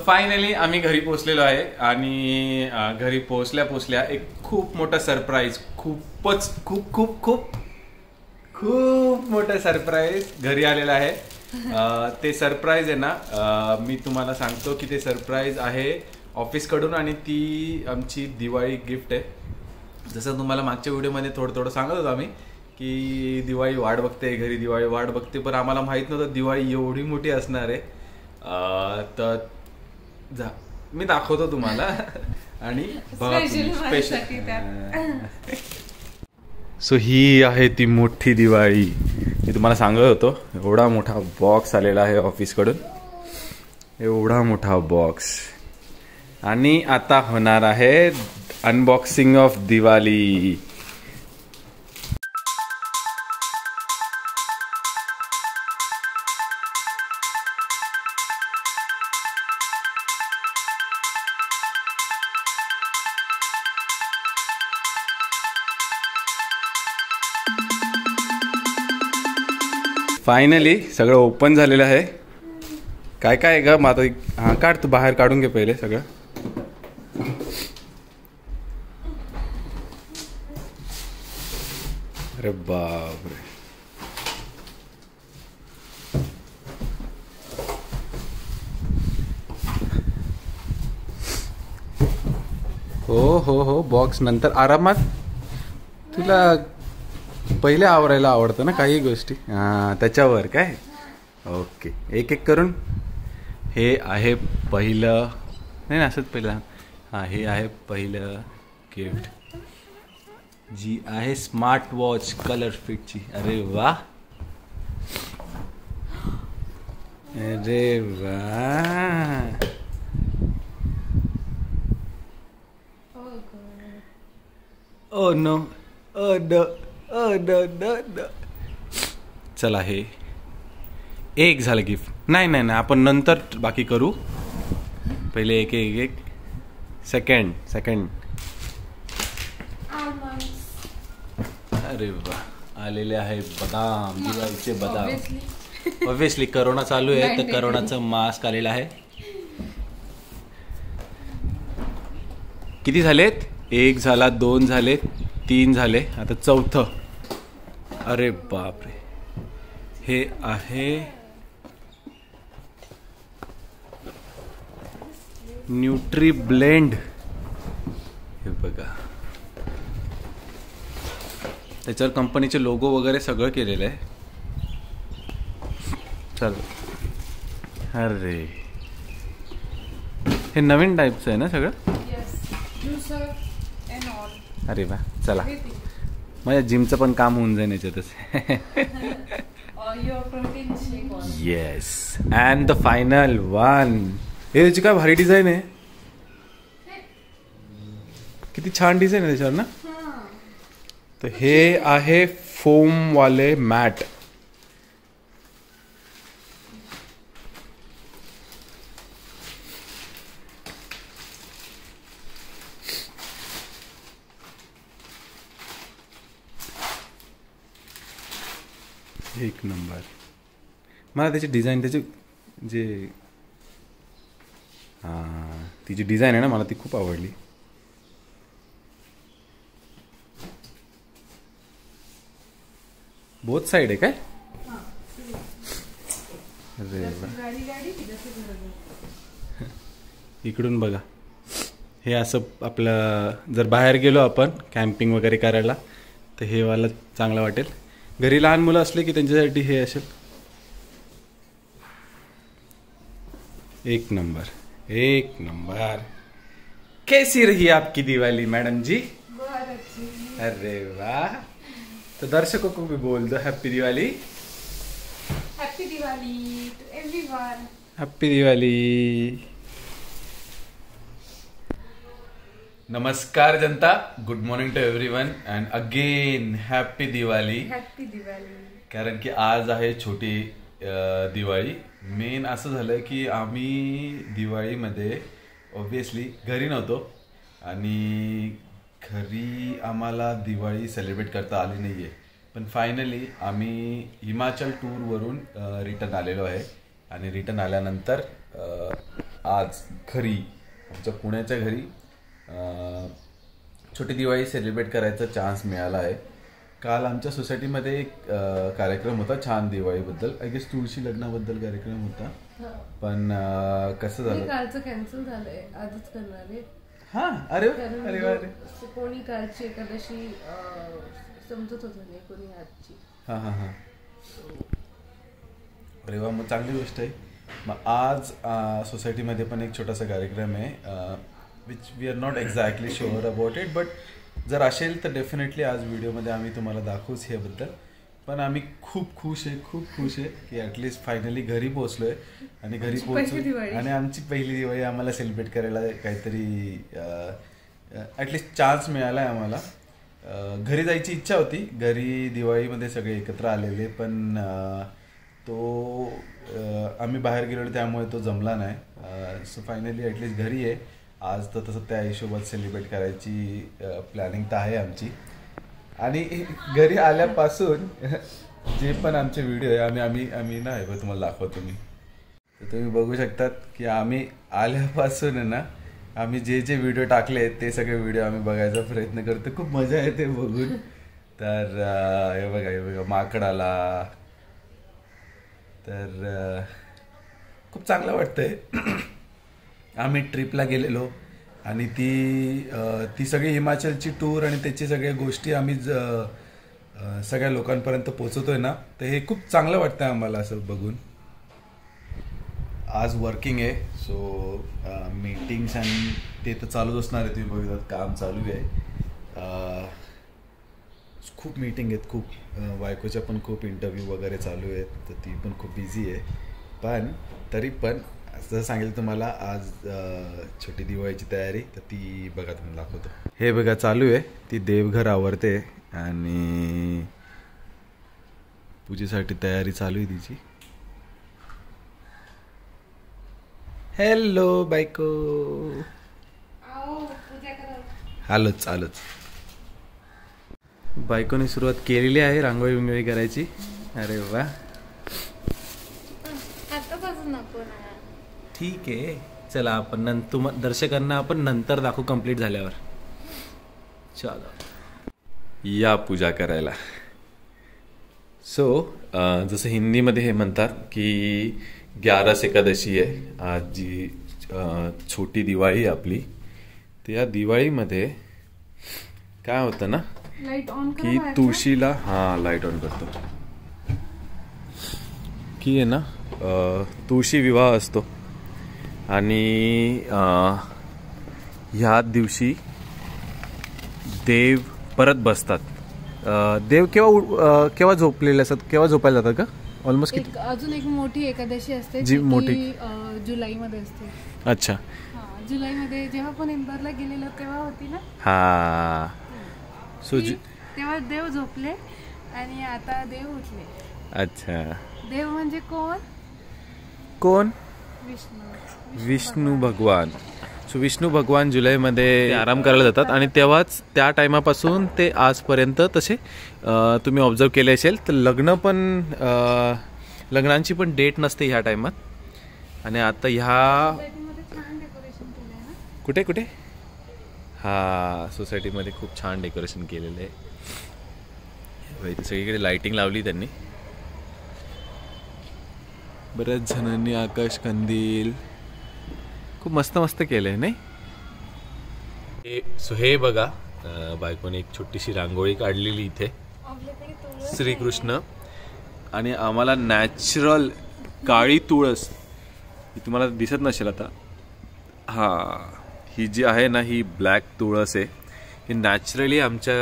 Finally आम्ही घरी पोहोचलेलो आहे आणि घरी पोहोचल्या एक खूप मोठा सरप्राईज, खूप मोठा सरप्राईज घरी आलेला आहे. ते सरप्राईज आहे ना, मी तुम्हाला सांगतो की ते सरप्राईज आहे ऑफिस कडून आणि ती आमची दिवाळी गिफ्ट आहे. जसं तुम्हाला मागच्या व्हिडिओमध्ये थोडं सांगत होतो आम्ही की दिवाळी वाट बघते, घरी दिवाळी वाट बघते, पण आम्हाला माहित नव्हतं दिवाळी एवढी मोठी असणार आहे. तर मी दाखवतो तुम्हाला आणि सो ही आहे ती मोठी दिवाळी. मी तुम्हाला सांगत होतो एवढा मोठा बॉक्स आलेला आहे ऑफिस कडून, एवढा मोठा बॉक्स. आणि आता होणार आहे अनबॉक्सिंग ऑफ दिवाळी. फायनली सगळं ओपन झालेलं आहे. काय काय ग माझं, हा काढ तू, बाहेर काढून घे पहिले सगळं. अरे बापरे, हो बॉक्स नंतर आरामात. तुला पहिले आवरायला आवडतं ना काही गोष्टी, त्याच्यावर काय. ओके, एक एक करून. हे आहे पहिलं, नाही ना असंच पहिलं. हे आहे पहिलं गिफ्ट, जी आहे स्मार्ट वॉच कलर फिटची. अरे वा, अरे वा. ओ नो, ओ नो, चला हे एक झालं गिफ्ट. नाही आपण नंतर बाकी करू, पहिले एक. सेकंड. अरे वा, आलेले आहे बदाम, दिवाळीचे बदाम. ऑब्विसली करोना चालू आहे तर करोनाचं मास्क आलेलं आहे. किती झालेत? 1 झाला, 2 झाले, 3 झाले, आता 4थं. अरे बापरे, हे आहे न्यूट्री ब्लेंड. हे बघा, त्याच्यावर कंपनीचे लोगो वगैरे सगळं केलेलं आहे. चल, अरे हे नवीन टाईपचं आहे ना सगळं. अरे वा, चला माझ्या जिमचं पण काम होऊन जाईल याच्यातच. Yes, and the final one. हे त्याची काय भारी डिझाईन आहे, किती छान डिझाईन आहे त्याच्यावर ना. तर हे आहे फोम वाले मॅट. एक नंबर. मला त्याची डिझाईन, त्याची जे ती जी डिझाईन आहे ना, मला ती खूप आवडली. बोथ साइड आहे काय. अरे इकडून बघा, हे असं आपलं जर बाहेर गेलो आपण कॅम्पिंग वगैरे करायला तर हे वाला चांगलं वाटेल. घरी लहान मुलं असले की त्यांच्यासाठी हे असेल. एक नंबर. कैसी रही आपकी दिवाली मैडम जी? अरे वाह. तो दर्शकों को भी बोल दो happy Diwali. Happy Diwali to everyone. Happy Diwali. नमस्कार जनता, good morning to everyone and again happy Diwali. Happy Diwali. कारण की आज आहे छोटी दिवाळी. मेन असं झालं की आम्ही दिवाळीमध्ये ऑब्विसली घरी नव्हतो आणि घरी आम्हाला दिवाळी सेलिब्रेट करता आली नाही आहे. पण फायनली आम्ही हिमाचल टूरवरून रिटर्न आलेलो आहे आणि रिटर्न आल्यानंतर आज घरी आमच्या पुण्याच्या घरी छोटी दिवाळी सेलिब्रेट करायचा चान्स मिळाला आहे. काल आमच्या सोसायटीमध्ये एक कार्यक्रम होता छान दिवाळीबद्दल. आय गेस तुळशी लग्नाबद्दल कार्यक्रम होता. पण कसं झालं कालचं कॅन्सल झालंय, आजच करणार आहे. हा अरे अरे अरे कोणी कालची एकादशी समजत होतं नाही, कोणी आजची. हा हा हा अरे वा, मग चांगली गोष्ट आहे. मग आज सोसायटीमध्ये पण एक छोटासा कार्यक्रम आहे which we are not exactly sure about it, but जर असेल तर डेफिनेटली आज व्हिडिओमध्ये आम्ही तुम्हाला दाखवूच ह्याबद्दल. पण आम्ही खूप खुश आहे की ॲटलिस्ट फायनली घरी पोहोचलो आहे आणि घरी पोहोचलो आणि आमची पहिली दिवाळी आम्हाला सेलिब्रेट करायला काहीतरी ॲटलिस्ट चान्स मिळाला आहे आम्हाला. घरी जायची इच्छा होती, घरी दिवाळीमध्ये सगळे एकत्र आलेले, पण तो आम्ही बाहेर गेलो त्यामुळे तो जमला नाही. सो फायनली ॲटलिस्ट घरी आहे आज. तर तसं त्या हिशोबात सेलिब्रेट करायची प्लॅनिंग तर आहे आमची. आणि घरी आल्यापासून जे पण आमचे व्हिडिओ आहे आम्ही ना हे तुम्हाला दाखवतो मी. तर तुम्ही बघू शकतात की आम्ही आल्यापासून आहे ना आम्ही जे व्हिडिओ टाकले ते सगळे व्हिडिओ आम्ही बघायचा प्रयत्न करतो. खूप मजा येते बघून. तर हे बघा माकड आला, तर खूप चांगलं वाटतंय. आम्ही ट्रिपला गेलेलो आणि ती सगळी हिमाचलची टूर आणि त्याची सगळ्या गोष्टी आम्ही सगळ्या लोकांपर्यंत पोहोचवतोय ना, तर हे खूप चांगलं वाटतंय आम्हाला असं बघून. आज वर्किंग आहे, सो मीटिंग्स आणि ते तर चालूच असणार आहे. तुम्ही बघतात काम चालू आहे. खूप मीटिंग आहेत, खूप बायकोच्या पण खूप इंटरव्ह्यू वगैरे चालू आहेत, तर ती पण खूप बिझी आहे. पण तरी पण जसं सांगितलं तुम्हाला आज छोटी दिवाळीची तयारी, तर ती बघा तुम्हाला दाखवतो. हे बघा चालू आहे, ती देवघर आवरते आणि पूजेसाठी तयारी चालू आहे तिची. हॅलो बायको, आलोच. बायकोने सुरुवात केलेली आहे रांगोळी बिंगोळी करायची. अरे वा, ठीक आहे. चला आपण दर्शकांना आपण नंतर दाखवू कंप्लीट झाल्यावर. चला या पूजा करायला. सो जसं हिंदीमध्ये हे म्हणतात की 11 एकादशी आहे आज, जी छोटी दिवाळी आपली. तर या दिवाळीमध्ये काय होतं ना की तुळशीला लाईट ऑन करतो की आहे ना तुळशी विवाह असतो आणि ह्या दिवशी देव परत बसतात. देव केव्हा झोपलेले असतात, केव्हा झोपायला जातात का? ऑलमोस्ट अजून एक मोठी एकादशी असते जी मोठी जुलैमध्ये असते. अच्छा, जुलैमध्ये जेव्हा पण इंदोरला गेलेलो तेव्हा होती ना. हा, सो तेव्हा देव झोपले आणि आता देव उठले. अच्छा, देव म्हणजे कोण? विष्णू भगवान. सो विष्णू भगवान जुलैमध्ये आराम करायला जातात आणि तेव्हाच त्या टायमापासून ते आजपर्यंत तसे तुम्ही ऑब्झर्व केले असेल तर लग्नांची पण डेट नसते ह्या टायमात. आणि आता ह्या कुठे सोसायटीमध्ये खूप छान डेकोरेशन केलेलं आहे. सगळीकडे लाइटिंग लावली त्यांनी. बऱ्याच जणांनी आकाश कंदील खूप मस्त केलंय नाही. सो हे बघा, बायकोने एक छोटीशी रांगोळी काढलेली इथे श्रीकृष्ण. आणि आम्हाला नॅचरल काळी तुळस, ही तुम्हाला दिसत नसेल आता, ही जी आहे ना ही ब्लॅक तुळस आहे. ही नॅचरली आमच्या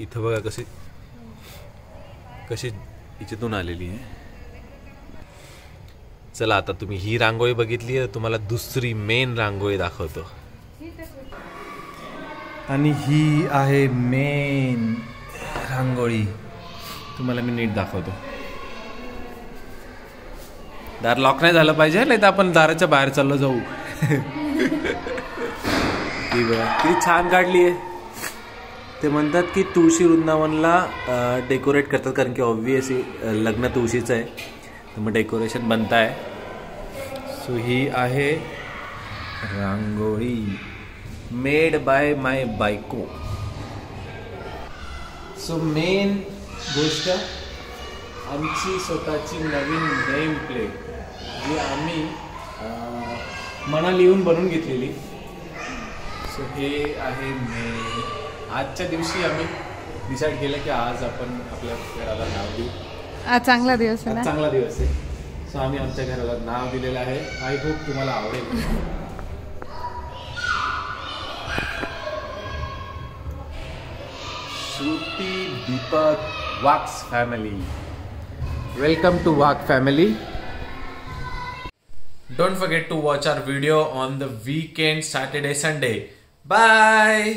इथं बघा कशी इथून आलेली आहे. चला आता तुम्ही ही रांगोळी बघितली आहे, तुम्हाला दुसरी मेन रांगोळी दाखवतो. आणि ही आहे मेन रांगोळी, तुम्हाला मी नीट दाखवतो. दार लॉक नाही झालं पाहिजे, नाही तर आपण दाराच्या बाहेर चाललो जाऊ. किती छान काढली आहे. ते म्हणतात की तुळशी वृंदावनला डेकोरेट करतात, कारण की ऑब्व्हियसली लग्न तुळशीचं आहे, तर मग डेकोरेशन बनत आहे. सो ही आहे रांगोळी मेड बाय माय बायको. सो मेन गोष्ट आमची स्वतःची नवीन नेम प्लेट जी आम्ही मना लिहून बनवून घेतलेली. सो हे आहे आजच्या दिवशी आम्ही डिसाईड केलं की आज आपण आपल्या घराला नाव देऊ. आज चांगला दिवस आहे ना. चांगला दिवस आहे. सो आम्ही आमच्या घराला नाव दिलेलं आहे. आय होप तुम्हाला आवडेल. श्रुती दीपक वाक्स फॅमिली. वेलकम टू वाक family. Don't forget to watch our video on the weekend, Saturday, Sunday. Bye.